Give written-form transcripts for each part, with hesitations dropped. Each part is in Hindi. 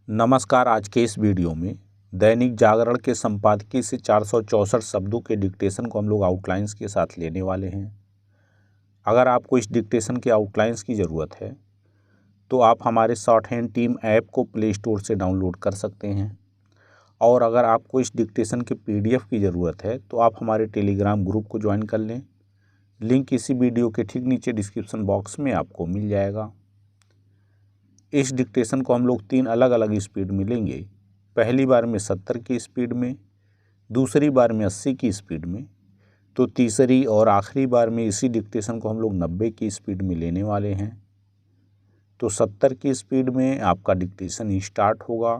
नमस्कार। आज के इस वीडियो में दैनिक जागरण के संपादकीय से 464 शब्दों के डिक्टेशन को हम लोग आउटलाइंस के साथ लेने वाले हैं। अगर आपको इस डिक्टेशन के आउटलाइंस की ज़रूरत है तो आप हमारे शॉर्ट हैंड टीम ऐप को प्ले स्टोर से डाउनलोड कर सकते हैं, और अगर आपको इस डिक्टेशन के PDF की ज़रूरत है तो आप हमारे टेलीग्राम ग्रुप को ज्वाइन कर लें। लिंक इसी वीडियो के ठीक नीचे डिस्क्रिप्शन बॉक्स में आपको मिल जाएगा। इस डिक्टेशन को हम लोग 3 अलग अलग स्पीड में लेंगे। पहली बार में 70 की स्पीड में, दूसरी बार में 80 की स्पीड में, तो तीसरी और आखिरी बार में इसी डिक्टेशन को हम लोग 90 की स्पीड में लेने वाले हैं। तो 70 की स्पीड में आपका डिक्टेशन स्टार्ट होगा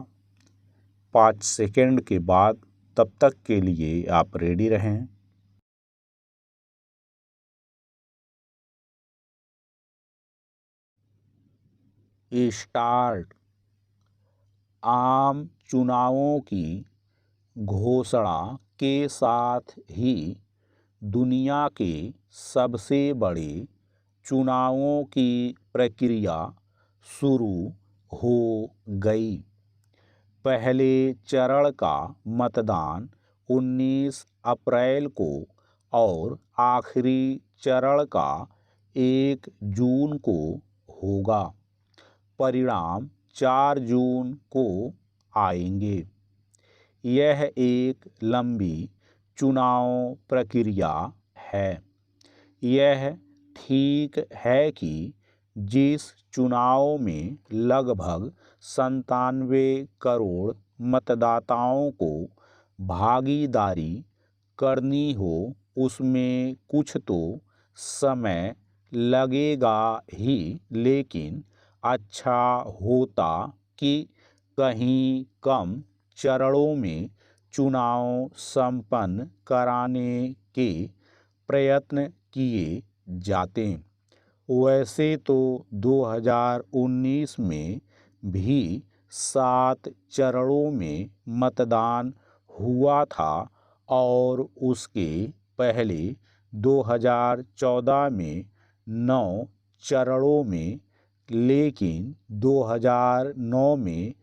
5 सेकेंड के बाद। तब तक के लिए आप रेडी रहें। स्टार्ट। आम चुनावों की घोषणा के साथ ही दुनिया के सबसे बड़े चुनावों की प्रक्रिया शुरू हो गई। पहले चरण का मतदान 19 अप्रैल को और आखिरी चरण का 1 जून को होगा। परिणाम 4 जून को आएंगे। यह एक लंबी चुनाव प्रक्रिया है। यह ठीक है कि जिस चुनाव में लगभग 97 करोड़ मतदाताओं को भागीदारी करनी हो, उसमें कुछ तो समय लगेगा ही, लेकिन अच्छा होता कि कहीं कम चरणों में चुनाव संपन्न कराने के प्रयत्न किए जाते। वैसे तो 2019 में भी 7 चरणों में मतदान हुआ था, और उसके पहले 2014 में 9 चरणों में, लेकिन 2009 में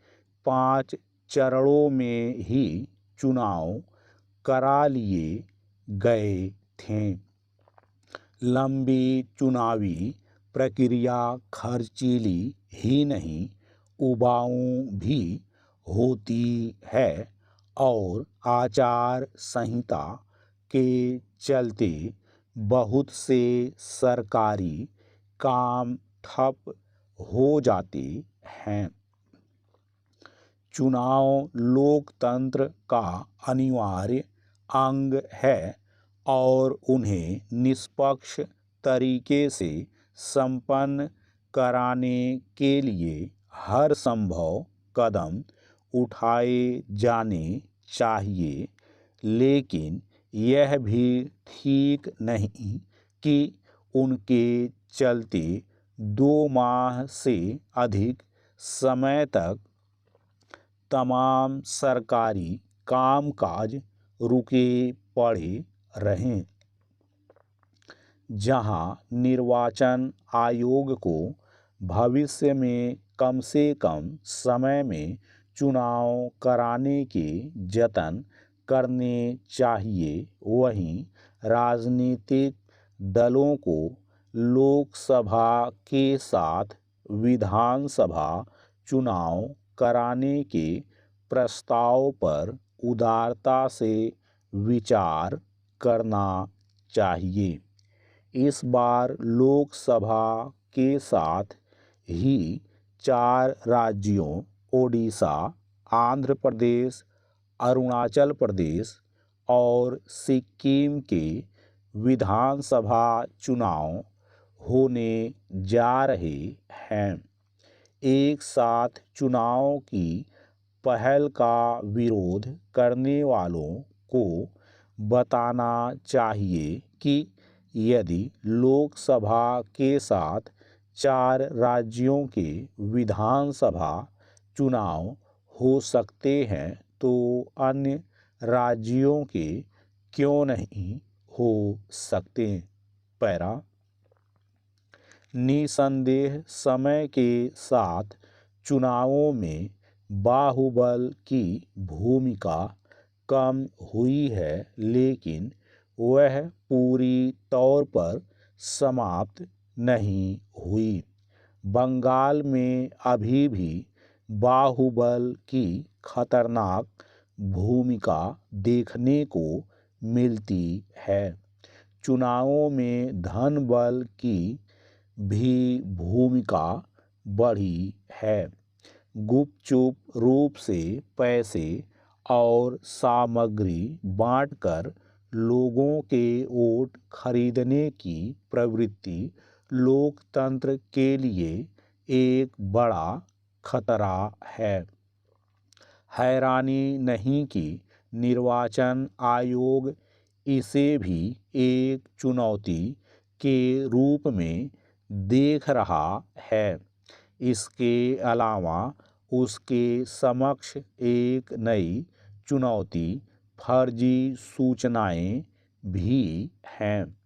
5 चरणों में ही चुनाव करा लिए गए थे। लंबी चुनावी प्रक्रिया खर्चीली ही नहीं, उबाऊ भी होती है, और आचार संहिता के चलते बहुत से सरकारी काम ठप हो जाते हैं। चुनाव लोकतंत्र का अनिवार्य अंग है, और उन्हें निष्पक्ष तरीके से संपन्न कराने के लिए हर संभव कदम उठाए जाने चाहिए। लेकिन यह भी ठीक नहीं कि उनके चलते 2 माह से अधिक समय तक तमाम सरकारी कामकाज रुके पड़े रहें। जहां निर्वाचन आयोग को भविष्य में कम से कम समय में चुनाव कराने के जतन करने चाहिए, वहीं राजनीतिक दलों को लोकसभा के साथ विधानसभा चुनाव कराने के प्रस्ताव पर उदारता से विचार करना चाहिए। इस बार लोकसभा के साथ ही 4 राज्यों ओडिशा, आंध्र प्रदेश, अरुणाचल प्रदेश और सिक्किम के विधानसभा चुनाव होने जा रहे हैं। एक साथ चुनाव की पहल का विरोध करने वालों को बताना चाहिए कि यदि लोकसभा के साथ 4 राज्यों के विधानसभा चुनाव हो सकते हैं तो अन्य राज्यों के क्यों नहीं हो सकते। पैरा। निसंदेह समय के साथ चुनावों में बाहुबल की भूमिका कम हुई है, लेकिन वह पूरी तौर पर समाप्त नहीं हुई। बंगाल में अभी भी बाहुबल की खतरनाक भूमिका देखने को मिलती है। चुनावों में धन बल की भी भूमिका बढ़ी है। गुपचुप रूप से पैसे और सामग्री बांटकर लोगों के वोट खरीदने की प्रवृत्ति लोकतंत्र के लिए एक बड़ा खतरा है। हैरानी नहीं कि निर्वाचन आयोग इसे भी एक चुनौती के रूप में देख रहा है। इसके अलावा उसके समक्ष एक नई चुनौती फर्जी सूचनाएं भी हैं।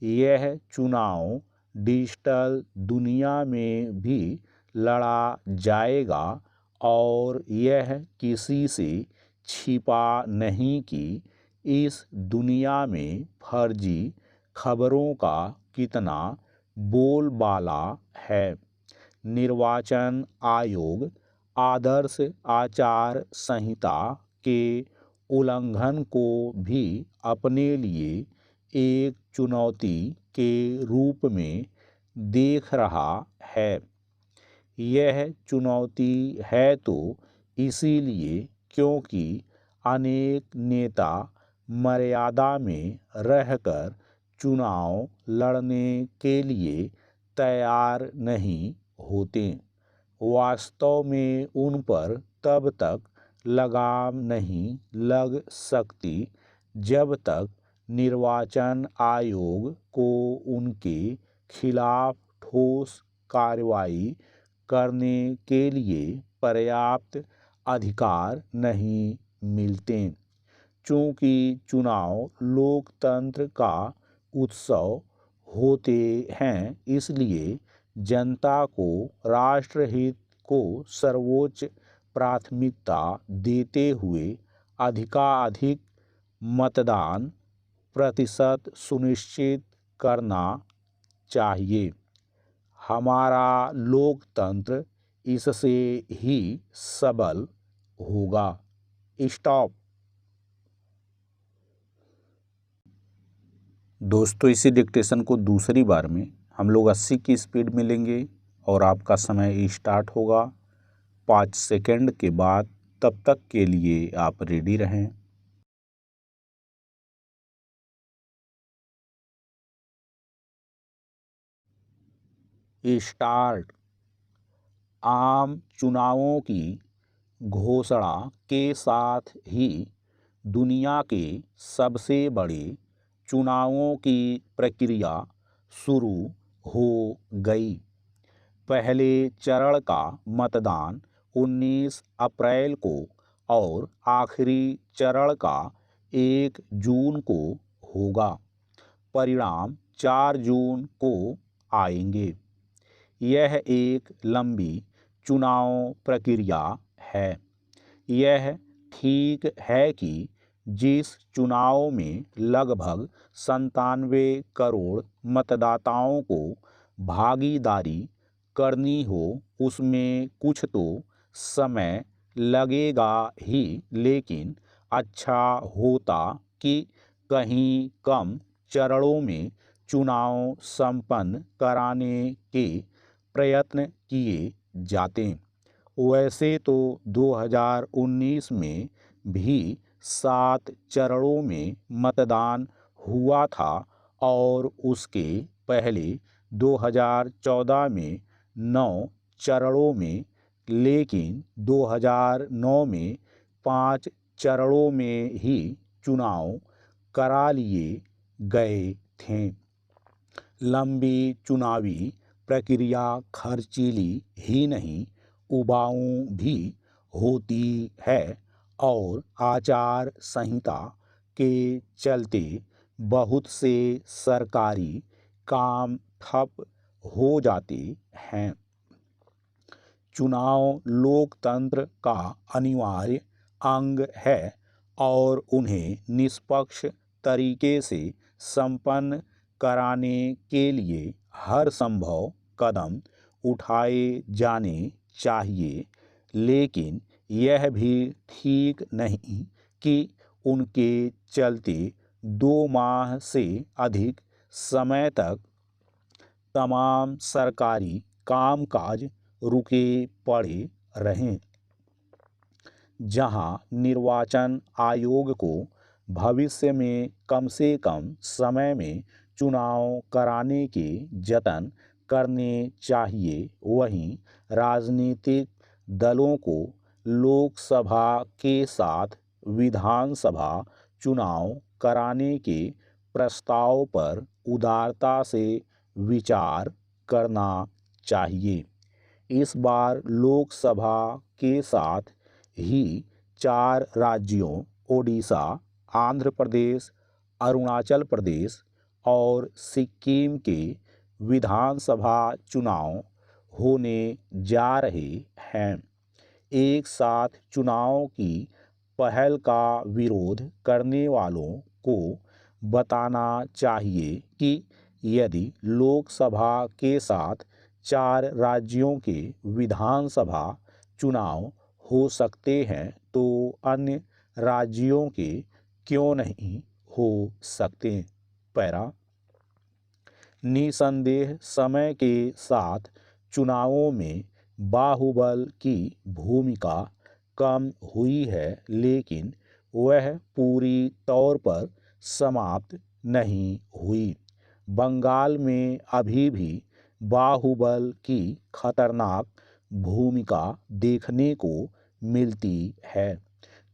यह चुनाव डिजिटल दुनिया में भी लड़ा जाएगा और यह किसी से छिपा नहीं कि इस दुनिया में फर्जी खबरों का कितना बोलबाला है। निर्वाचन आयोग आदर्श आचार संहिता के उल्लंघन को भी अपने लिए एक चुनौती के रूप में देख रहा है। यह चुनौती है तो इसीलिए क्योंकि अनेक नेता मर्यादा में रहकर चुनाव लड़ने के लिए तैयार नहीं होते। वास्तव में उन पर तब तक लगाम नहीं लग सकती जब तक निर्वाचन आयोग को उनके खिलाफ ठोस कार्रवाई करने के लिए पर्याप्त अधिकार नहीं मिलते। चूँकि चुनाव लोकतंत्र का उत्सव होते हैं, इसलिए जनता को राष्ट्रहित को सर्वोच्च प्राथमिकता देते हुए अधिकाधिक मतदान प्रतिशत सुनिश्चित करना चाहिए। हमारा लोकतंत्र इससे ही सबल होगा। स्टॉप। दोस्तों, इसी डिक्टेशन को दूसरी बार में हम लोग 80 की स्पीड में लेंगे और आपका समय स्टार्ट होगा 5 सेकंड के बाद। तब तक के लिए आप रेडी रहें। स्टार्ट। आम चुनावों की घोषणा के साथ ही दुनिया के सबसे बड़े चुनावों की प्रक्रिया शुरू हो गई। पहले चरण का मतदान 19 अप्रैल को और आखिरी चरण का 1 जून को होगा। परिणाम 4 जून को आएंगे। यह एक लंबी चुनाव प्रक्रिया है। यह ठीक है कि जिस चुनाव में लगभग 97 करोड़ मतदाताओं को भागीदारी करनी हो, उसमें कुछ तो समय लगेगा ही, लेकिन अच्छा होता कि कहीं कम चरणों में चुनाव संपन्न कराने के प्रयत्न किए जाते। वैसे तो 2019 में भी 7 चरणों में मतदान हुआ था और उसके पहले 2014 में 9 चरणों में, लेकिन 2009 में 5 चरणों में ही चुनाव करा लिए गए थे। लंबी चुनावी प्रक्रिया खर्चीली ही नहीं, उबाऊ भी होती है और आचार संहिता के चलते बहुत से सरकारी काम ठप हो जाते हैं। चुनाव लोकतंत्र का अनिवार्य अंग है और उन्हें निष्पक्ष तरीके से संपन्न कराने के लिए हर संभव कदम उठाए जाने चाहिए, लेकिन यह भी ठीक नहीं कि उनके चलते 2 माह से अधिक समय तक तमाम सरकारी कामकाज रुके पड़े रहें। जहां निर्वाचन आयोग को भविष्य में कम से कम समय में चुनाव कराने के जतन करने चाहिए, वहीं राजनीतिक दलों को लोकसभा के साथ विधानसभा चुनाव कराने के प्रस्ताव पर उदारता से विचार करना चाहिए। इस बार लोकसभा के साथ ही 4 राज्यों ओडिशा, आंध्र प्रदेश, अरुणाचल प्रदेश और सिक्किम के विधानसभा चुनाव होने जा रहे हैं। एक साथ चुनाव की पहल का विरोध करने वालों को बताना चाहिए कि यदि लोकसभा के साथ 4 राज्यों के विधानसभा चुनाव हो सकते हैं तो अन्य राज्यों के क्यों नहीं हो सकते। पैरा निसंदेह समय के साथ चुनावों में बाहुबल की भूमिका कम हुई है, लेकिन वह पूरी तौर पर समाप्त नहीं हुई। बंगाल में अभी भी बाहुबल की खतरनाक भूमिका देखने को मिलती है।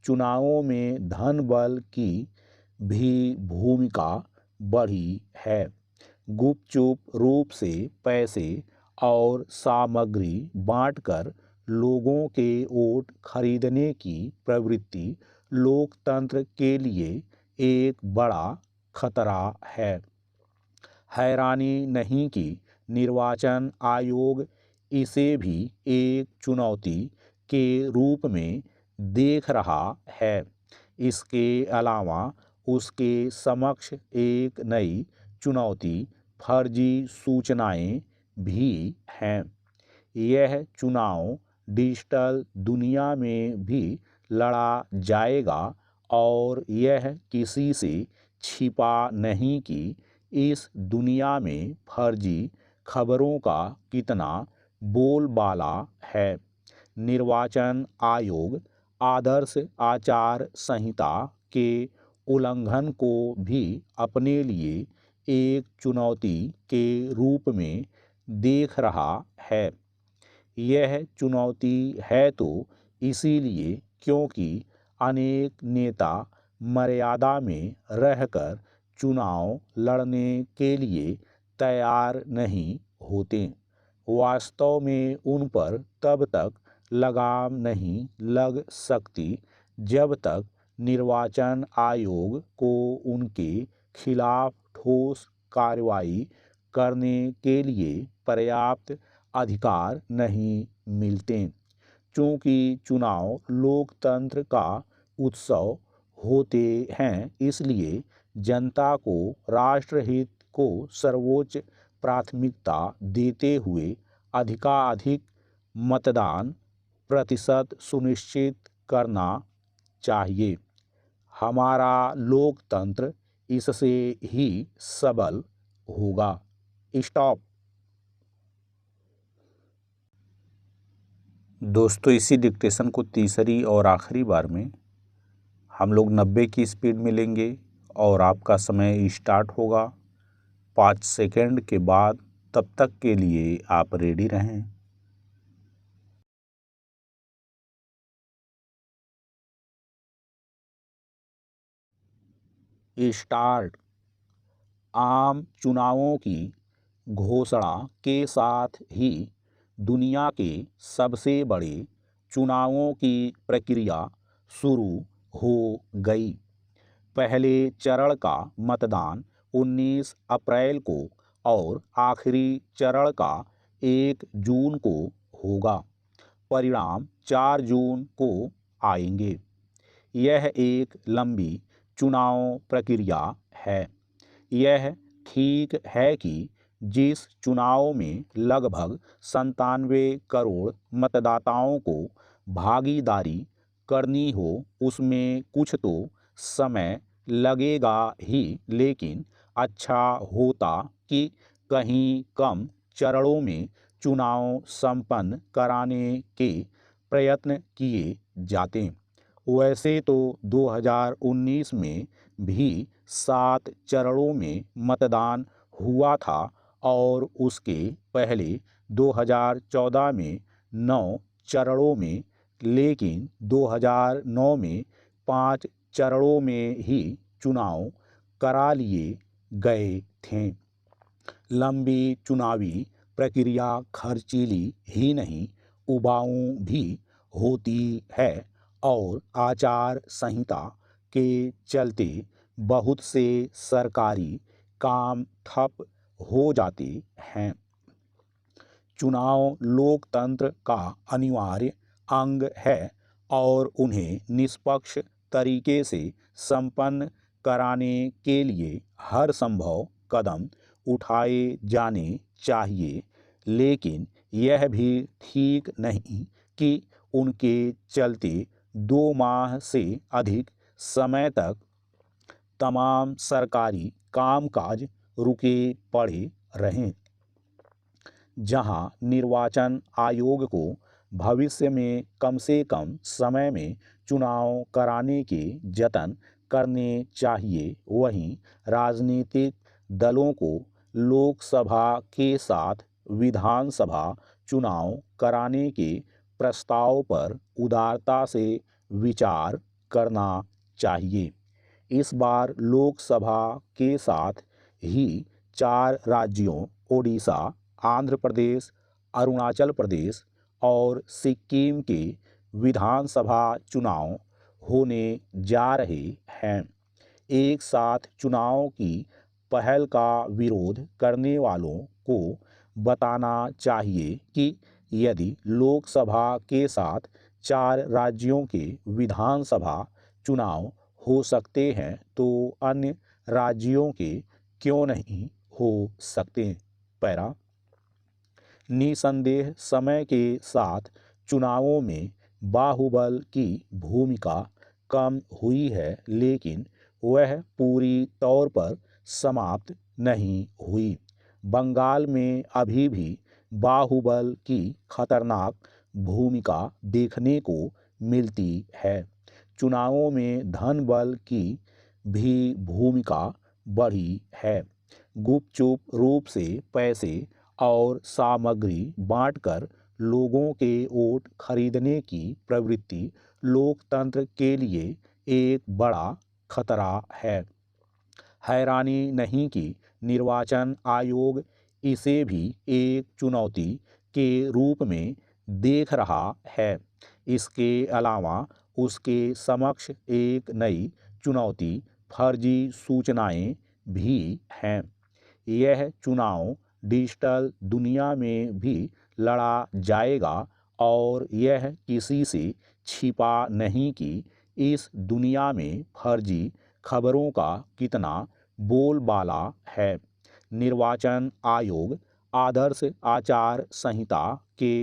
चुनावों में धन बल की भी भूमिका बढ़ी है। गुपचुप रूप से पैसे और सामग्री बांटकर लोगों के वोट खरीदने की प्रवृत्ति लोकतंत्र के लिए एक बड़ा खतरा है। हैरानी नहीं कि निर्वाचन आयोग इसे भी एक चुनौती के रूप में देख रहा है। इसके अलावा उसके समक्ष एक नई चुनौती फर्जी सूचनाएं भी हैं। यह चुनाव डिजिटल दुनिया में भी लड़ा जाएगा और यह किसी से छिपा नहीं कि इस दुनिया में फर्जी खबरों का कितना बोलबाला है। निर्वाचन आयोग आदर्श आचार संहिता के उल्लंघन को भी अपने लिए एक चुनौती के रूप में देख रहा है। यह चुनौती है तो इसीलिए क्योंकि अनेक नेता मर्यादा में रहकर चुनाव लड़ने के लिए तैयार नहीं होते। वास्तव में उन पर तब तक लगाम नहीं लग सकती जब तक निर्वाचन आयोग को उनके खिलाफ ठोस कार्रवाई करने के लिए पर्याप्त अधिकार नहीं मिलते। चूँकि चुनाव लोकतंत्र का उत्सव होते हैं, इसलिए जनता को राष्ट्रहित को सर्वोच्च प्राथमिकता देते हुए अधिकाधिक मतदान प्रतिशत सुनिश्चित करना चाहिए। हमारा लोकतंत्र इससे ही सबल होगा। स्टॉप। दोस्तों, इसी डिक्टेशन को तीसरी और आखिरी बार में हम लोग 90 की स्पीड में लेंगे और आपका समय स्टार्ट होगा 5 सेकंड के बाद। तब तक के लिए आप रेडी रहें। स्टार्ट। आम चुनावों की घोषणा के साथ ही दुनिया के सबसे बड़े चुनावों की प्रक्रिया शुरू हो गई। पहले चरण का मतदान 19 अप्रैल को और आखिरी चरण का 1 जून को होगा। परिणाम 4 जून को आएंगे। यह एक लंबी चुनाव प्रक्रिया है। यह ठीक है कि जिस चुनाव में लगभग 97 करोड़ मतदाताओं को भागीदारी करनी हो उसमें कुछ तो समय लगेगा ही, लेकिन अच्छा होता कि कहीं कम चरणों में चुनाव संपन्न कराने के प्रयत्न किए जाते। वैसे तो 2019 में भी 7 चरणों में मतदान हुआ था और उसके पहले 2014 में 9 चरणों में, लेकिन 2009 में 5 चरणों में ही चुनाव करा लिए गए थे। लंबी चुनावी प्रक्रिया खर्चीली ही नहीं, उबाऊ भी होती है और आचार संहिता के चलते बहुत से सरकारी काम ठप हो जाते हैं। चुनाव लोकतंत्र का अनिवार्य अंग है और उन्हें निष्पक्ष तरीके से संपन्न कराने के लिए हर संभव कदम उठाए जाने चाहिए, लेकिन यह भी ठीक नहीं कि उनके चलते 2 माह से अधिक समय तक तमाम सरकारी कामकाज रुके पड़े रहें। जहां निर्वाचन आयोग को भविष्य में कम से कम समय में चुनाव कराने के जतन करने चाहिए, वहीं राजनीतिक दलों को लोकसभा के साथ विधानसभा चुनाव कराने के प्रस्ताव पर उदारता से विचार करना चाहिए। इस बार लोकसभा के साथ ही 4 राज्यों ओडिशा, आंध्र प्रदेश, अरुणाचल प्रदेश और सिक्किम के विधानसभा चुनाव होने जा रहे हैं। एक साथ चुनाव की पहल का विरोध करने वालों को बताना चाहिए कि यदि लोकसभा के साथ 4 राज्यों के विधानसभा चुनाव हो सकते हैं तो अन्य राज्यों के क्यों नहीं हो सकते। पैरा निसंदेह समय के साथ चुनावों में बाहुबल की भूमिका कम हुई है, लेकिन वह पूरी तौर पर समाप्त नहीं हुई। बंगाल में अभी भी बाहुबल की खतरनाक भूमिका देखने को मिलती है। चुनावों में धन बल की भी भूमिका बढ़ी है। गुपचुप रूप से पैसे और सामग्री बांटकर लोगों के वोट खरीदने की प्रवृत्ति लोकतंत्र के लिए एक बड़ा खतरा है। हैरानी नहीं कि निर्वाचन आयोग इसे भी एक चुनौती के रूप में देख रहा है। इसके अलावा उसके समक्ष एक नई चुनौती फर्जी सूचनाएं भी हैं। यह चुनाव डिजिटल दुनिया में भी लड़ा जाएगा और यह किसी से छिपा नहीं कि इस दुनिया में फर्जी खबरों का कितना बोलबाला है। निर्वाचन आयोग आदर्श आचार संहिता के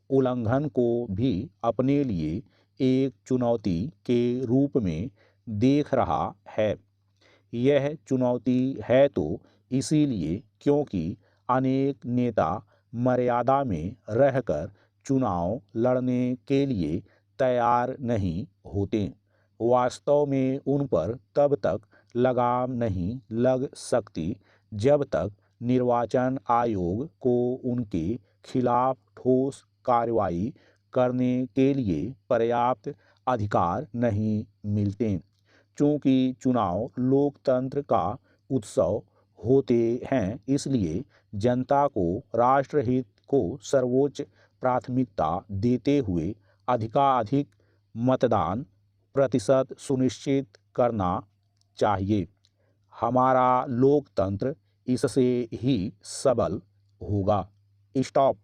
उल्लंघन को भी अपने लिए एक चुनौती के रूप में देख रहा है। यह चुनौती है तो इसीलिए क्योंकि अनेक नेता मर्यादा में रहकर चुनाव लड़ने के लिए तैयार नहीं होते। वास्तव में उन पर तब तक लगाम नहीं लग सकती जब तक निर्वाचन आयोग को उनके खिलाफ ठोस कार्रवाई करने के लिए पर्याप्त अधिकार नहीं मिलते। चूँकि चुनाव लोकतंत्र का उत्सव होते हैं, इसलिए जनता को राष्ट्रहित को सर्वोच्च प्राथमिकता देते हुए अधिकाधिक मतदान प्रतिशत सुनिश्चित करना चाहिए। हमारा लोकतंत्र इससे ही सबल होगा। स्टॉप।